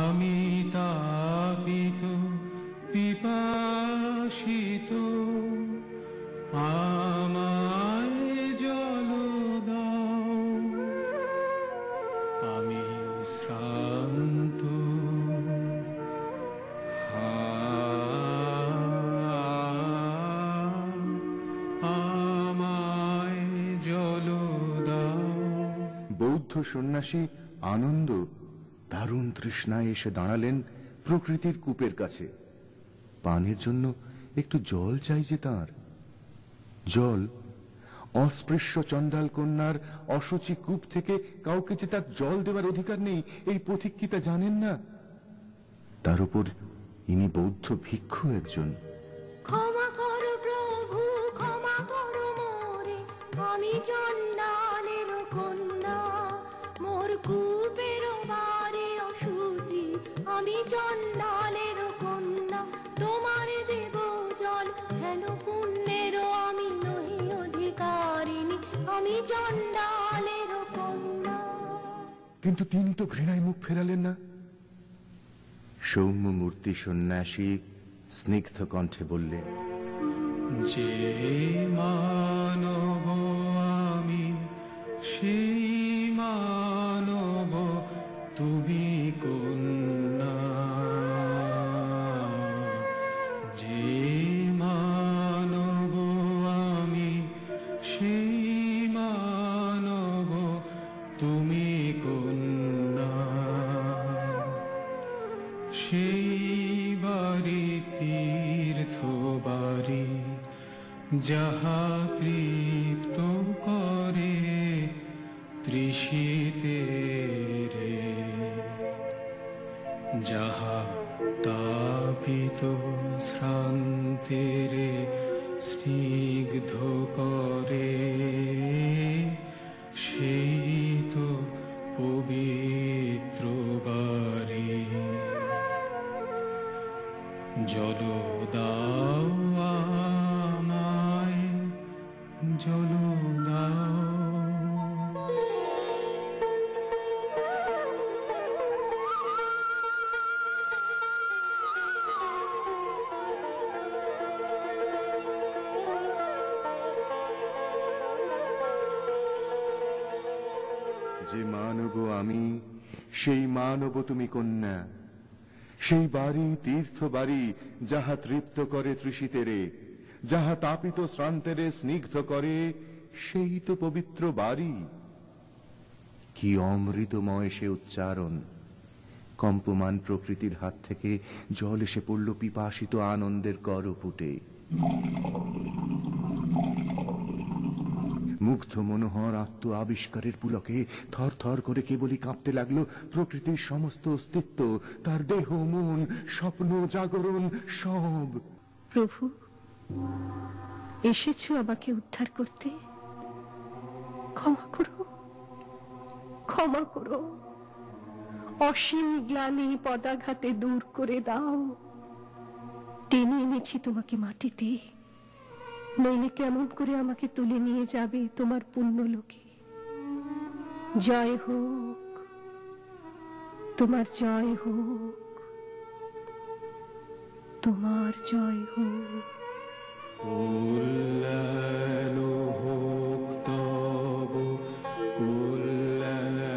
আমি তাপিত পিপাসিত, আমায় জল দাও। আমি শ্রান্ত, আমায় জল দাও। বৌদ্ধ সন্ন্যাসী আনন্দ দারুণ তৃষ্ণায় এসে দাঁড়ালেন প্রকৃতির কূপের কাছে। পানের জন্য একটু জল চাই যে তাঁর। জল, অস্পৃশ্য চণ্ডাল কন্যার অসুচি কূপ থেকে কাউকে যে তার জল দেওয়ার অধিকার নেই, এই পথিক কি তা জানেন না? তার উপর ইনি বৌদ্ধ ভিক্ষু একজন। ক্ষমা করো প্রভু, ক্ষমা করো মোরে, আমি চণ্ডালের কন্যা। মোর কূপের বারে অসুচি, আমি চণ্ডালের কন্যা। তোমার দেব জল হেন পুণ্যের, আমি নহি অধিকারিণী, আমি চণ্ডালের কন্যা। কিন্তু তিনি তো ঘৃণায় মুখ ফেরালেন না। সৌম্য মূর্তি সন্ন্যাসী স্নিগ্ধ কণ্ঠে বললেন, যে মানব আমি, সেই মানব তুমি কন্যা। যে মানব আমি, সেই মানব তুমি কন্যা। সেই বাড়ি তীর্থ বাড়ি, যাহা তৃপ্ত করে তৃষিতে রে, যাহা তাপিত শ্রান্তের স্নিগ্ধ করে, সেই তো পবিত্র বাড়ি। জল দাও আমায়, জল দাও। যে মানব আমি, সেই মানব তুমি কন্যা। সেই বাড়ি তীর্থ বাড়ি, যাহা তৃপ্ত করে তৃষিতেরে, যাহা তাপিত শ্রান্তেরে স্নিগ্ধ করে, সেই তো পবিত্র বাড়ি। কি অমৃতময় সে উচ্চারণ! কম্পমান প্রকৃতির হাত থেকে জল এসে পড়ল পিপাসিত আনন্দের করপুটে। মুগ্ধ মনোহর আত্ম আবিষ্কারের পুলকে থর থর করে কেবলই কাঁপতে লাগলো প্রকৃতির সমস্ত অস্তিত্ব, তার দেহ মন স্বপ্ন জাগরণ সব। প্রভু, এসেছো আমাকে উদ্ধার করতে? ক্ষমা করো, ক্ষমা করো। অসীম গ্লানি পদাঘাতে দূর করে দাও। টেনে এনেছি তোমাকে মাটিতে, নইলে কেমন করে আমাকে তুলে নিয়ে যাবে তোমার পুণ্যলোকে। জয় হোক, তোমার জয় হোক, তোমার জয় হোক। কল্যাণ হোক তব কল্যাণী,